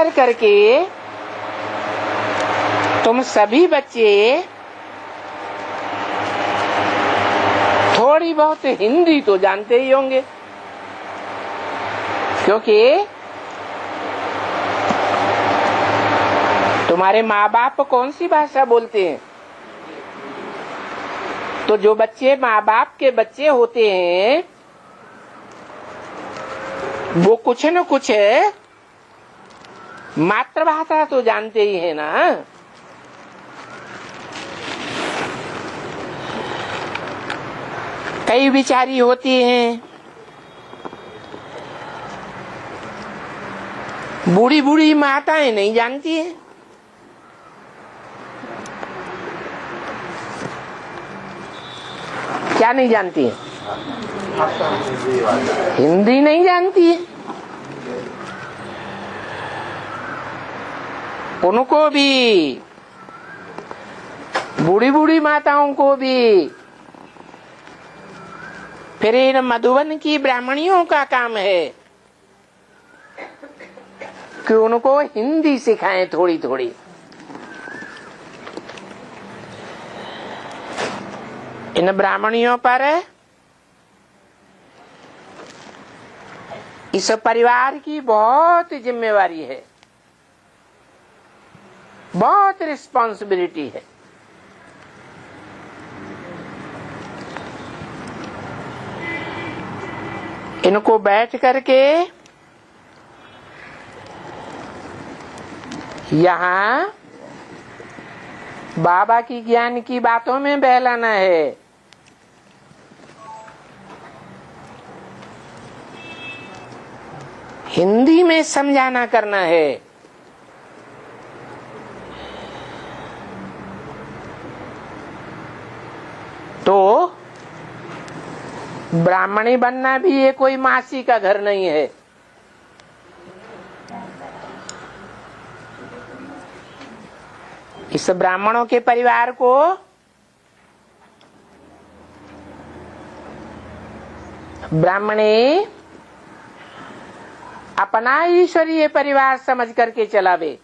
ठहर करके तुम सभी बच्चे थोड़ी बहुत हिंदी तो जानते ही होंगे, क्योंकि तुम्हारे माँ बाप कौन सी भाषा बोलते हैं। तो जो बच्चे माँ बाप के बच्चे होते हैं वो कुछ न कुछ मातृभाषा तो जानते ही है ना। कई बिचारी होती हैं बूढ़ी बूढ़ी माताएं नहीं जानती हैं। क्या नहीं जानती है? हिंदी नहीं जानती है। उनको भी, बूढ़ी बूढ़ी माताओं को भी, फिर इन मधुबन की ब्राह्मणियों का काम है कि उनको हिंदी सिखाएं थोड़ी थोड़ी। इन ब्राह्मणियों पर इस परिवार की बहुत जिम्मेवारी है, बहुत रिस्पॉन्सिबिलिटी है। इनको बैठ करके यहाँ बाबा की ज्ञान की बातों में बहलाना है। हिंदी में समझाना करना है। तो ब्राह्मणी बनना भी ये कोई मासी का घर नहीं है। इस ब्राह्मणों के परिवार को ब्राह्मणी अपना ईश्वरीय परिवार समझ करके चलावे।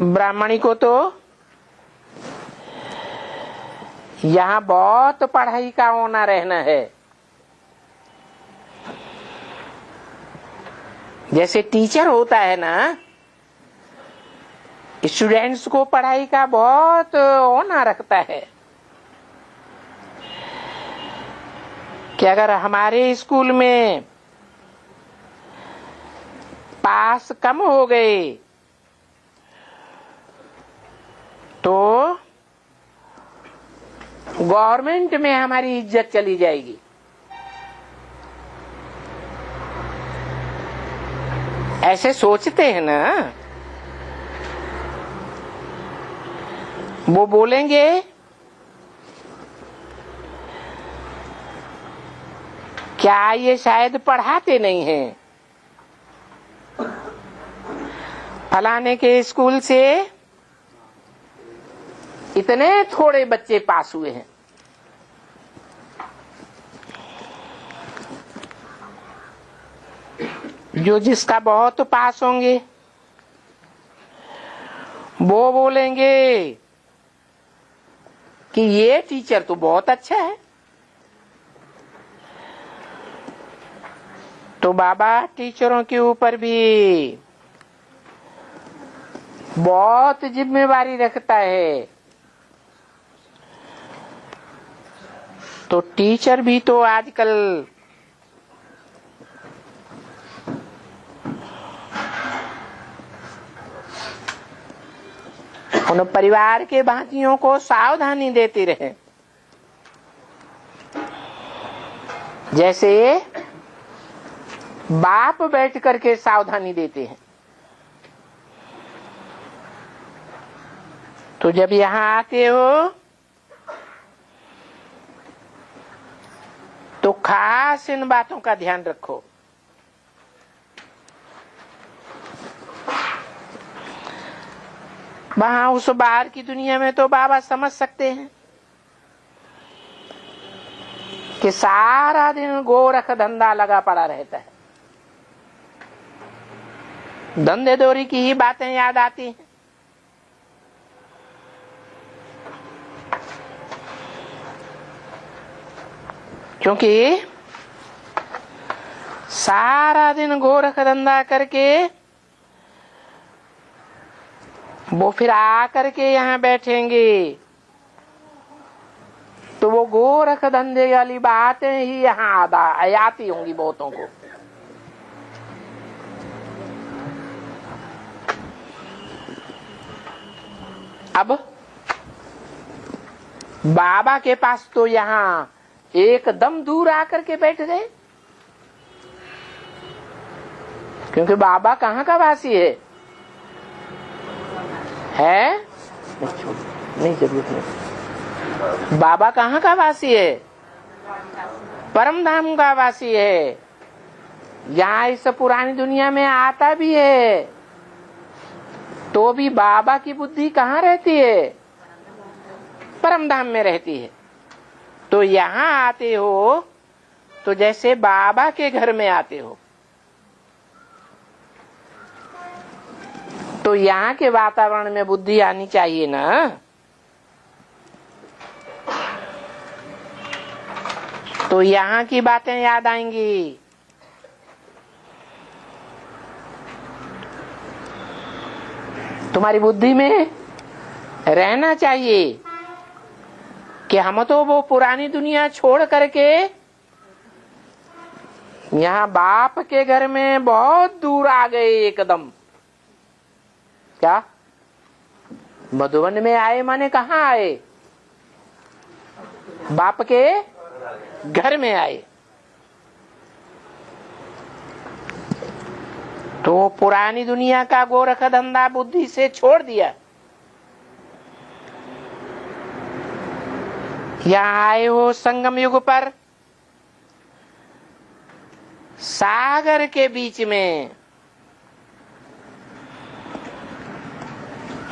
ब्राह्मणी को तो यहाँ बहुत पढ़ाई का होना रहना है। जैसे टीचर होता है ना, स्टूडेंट्स को पढ़ाई का बहुत होना रखता है कि अगर हमारे स्कूल में पास कम हो गए तो गवर्नमेंट में हमारी इज्जत चली जाएगी। ऐसे सोचते हैं ना। वो बोलेंगे क्या ये शायद पढ़ाते नहीं हैं, फलाने के स्कूल से इतने थोड़े बच्चे पास हुए हैं। जो जिसका बहुत पास होंगे वो बोलेंगे कि ये टीचर तो बहुत अच्छा है। तो बाबा टीचरों के ऊपर भी बहुत जिम्मेवारी रखता है। तो टीचर भी तो आजकल उन परिवार के भांतियों को सावधानी देते रहे। जैसे बाप बैठ करके सावधानी देते हैं। तो जब यहाँ आते हो तो खास इन बातों का ध्यान रखो। वहां उस बाहर की दुनिया में तो बाबा समझ सकते हैं कि सारा दिन गोरख धंधा लगा पड़ा रहता है, धंधे दोरी की ही बातें याद आती हैं। क्योंकि सारा दिन गोरख धंधा करके वो फिर आकर के यहाँ बैठेंगे तो वो गोरख धंधे वाली बातें ही यहाँ आती होंगी बहुतों को। अब बाबा के पास तो यहाँ एकदम दूर आकर के बैठ गए, क्योंकि बाबा कहाँ का वासी है? नहीं जरूरत नहीं। बाबा कहाँ का वासी है? परम धाम का वासी है। यहाँ इस पुरानी दुनिया में आता भी है तो भी बाबा की बुद्धि कहाँ रहती है? परम धाम में रहती है। तो यहाँ आते हो तो जैसे बाबा के घर में आते हो। तो यहाँ के वातावरण में बुद्धि आनी चाहिए ना। तो यहाँ की बातें याद आएंगी। तुम्हारी बुद्धि में रहना चाहिए कि हम तो वो पुरानी दुनिया छोड़ करके यहाँ बाप के घर में बहुत दूर आ गए एकदम। क्या मधुबन में आए माने कहाँ आए? बाप के घर में आए। तो पुरानी दुनिया का गोरख धंधा बुद्धि से छोड़ दिया, यहाँ आए हो संगम युग पर, सागर के बीच में।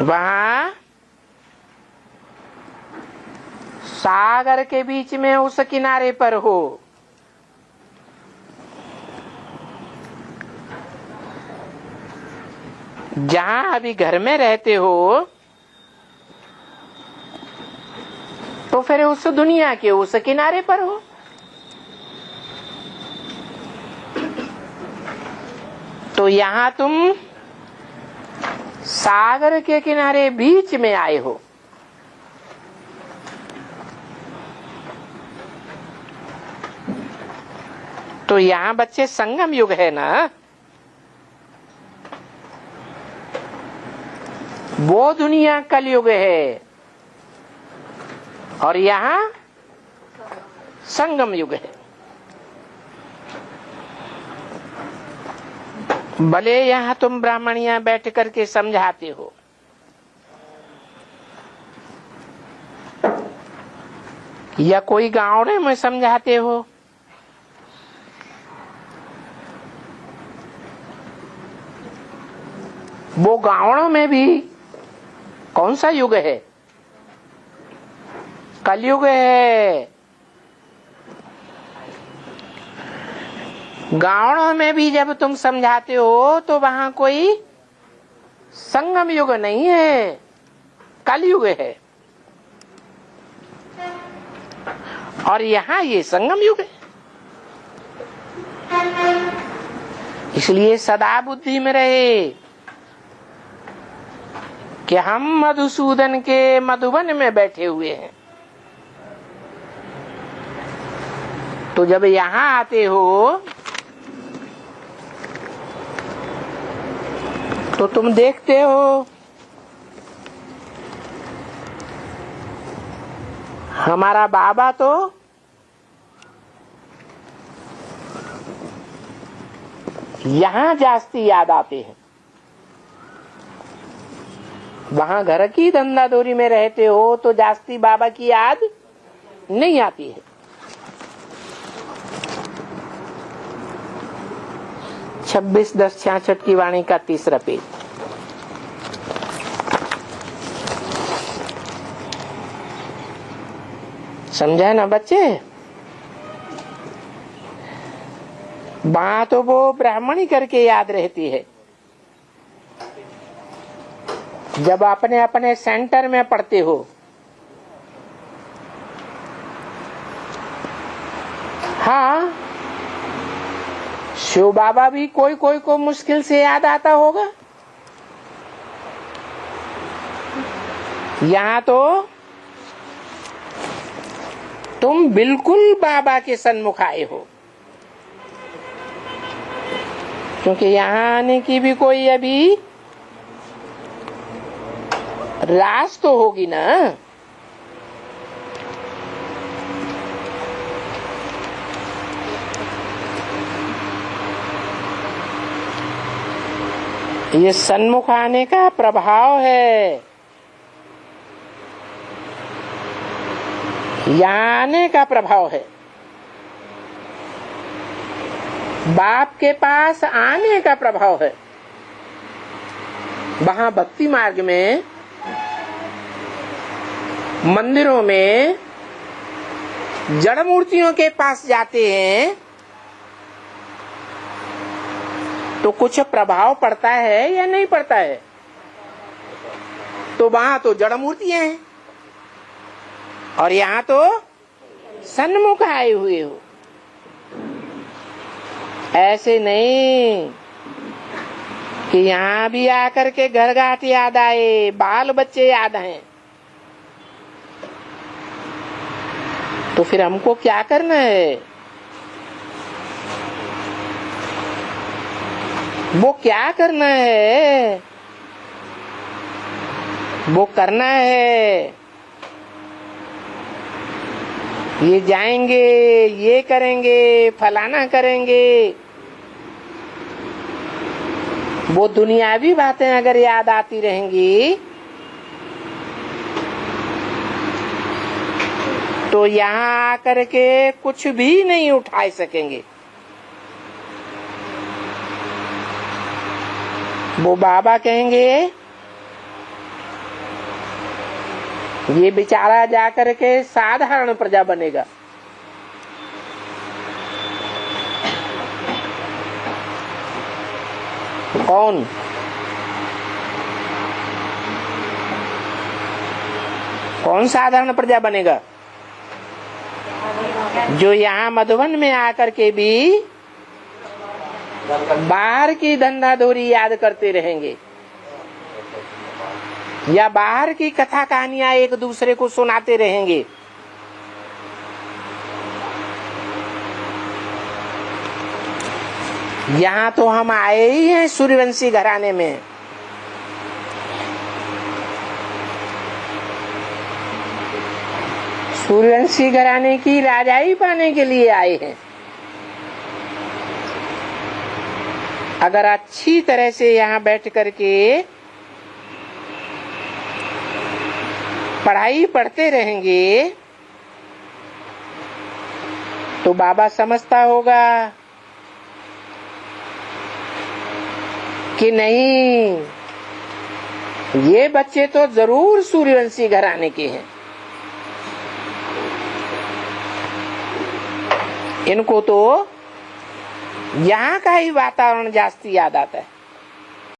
वहां सागर के बीच में उस किनारे पर हो। जहां अभी घर में रहते हो तो फिर उस दुनिया के उस किनारे पर हो। तो यहाँ तुम सागर के किनारे बीच में आए हो। तो यहाँ बच्चे संगम युग है ना, वो दुनिया कलयुग है और यहाँ संगम युग है। भले यहाँ तुम ब्राह्मणियां बैठ करके समझाते हो, या कोई गाँव में समझाते हो, वो गाँव में भी कौन सा युग है? कलयुग है। गाँव में भी जब तुम समझाते हो तो वहां कोई संगम युग नहीं है, कलयुग है। और यहाँ ये संगम युग है। इसलिए सदा बुद्धि में रहे कि हम मधुसूदन के मधुबन में बैठे हुए हैं। तो जब यहाँ आते हो तो तुम देखते हो हमारा बाबा तो यहाँ जास्ती याद आते हैं। वहां घर की धंधादोरी में रहते हो तो जास्ती बाबा की याद नहीं आती है। 26/10/66 की वाणी का 3रा पेज। समझा ना बच्चे? वहां तो वो ब्राह्मणी करके याद रहती है। जब अपने अपने सेंटर में पढ़ते हो, हाँ, शिव बाबा भी कोई कोई को मुश्किल से याद आता होगा। यहाँ तो तुम बिल्कुल बाबा के सन्मुख आए हो, क्योंकि यहाँ आने की भी कोई अभी रास तो होगी ना। ये सन्मुख आने का प्रभाव है, यहाँ आने का प्रभाव है, बाप के पास आने का प्रभाव है। वहां भक्ति मार्ग में, मंदिरों में जड़ मूर्तियों के पास जाते हैं तो कुछ प्रभाव पड़ता है या नहीं पड़ता है? तो वहां तो जड़ मूर्तियां हैं और यहाँ तो सन्मुख आए हुए हो। ऐसे नहीं कि यहाँ भी आकर के घर घाट याद आए, बाल बच्चे याद हैं। तो फिर हमको क्या करना है? वो क्या करना है? वो करना है, ये जाएंगे, ये करेंगे, फलाना करेंगे। वो दुनियावी बातें अगर याद आती रहेंगी तो यहाँ आकर के कुछ भी नहीं उठा सकेंगे। वो बाबा कहेंगे ये बेचारा जाकर के साधारण प्रजा बनेगा। कौन? कौन साधारण प्रजा बनेगा? जो यहाँ मधुबन में आकर के भी बाहर की धंधाधोरी याद करते रहेंगे या बाहर की कथा कहानियां एक दूसरे को सुनाते रहेंगे। यहाँ तो हम आए ही हैं सूर्यवंशी घराने में। सूर्यवंशी घराने की राजाई पाने के लिए आए हैं। अगर अच्छी तरह से यहाँ बैठ करके पढ़ाई पढ़ते रहेंगे तो बाबा समझता होगा कि नहीं, ये बच्चे तो जरूर सूर्यवंशी घराने के हैं, इनको तो यहाँ का ही वातावरण जास्ती याद आता है।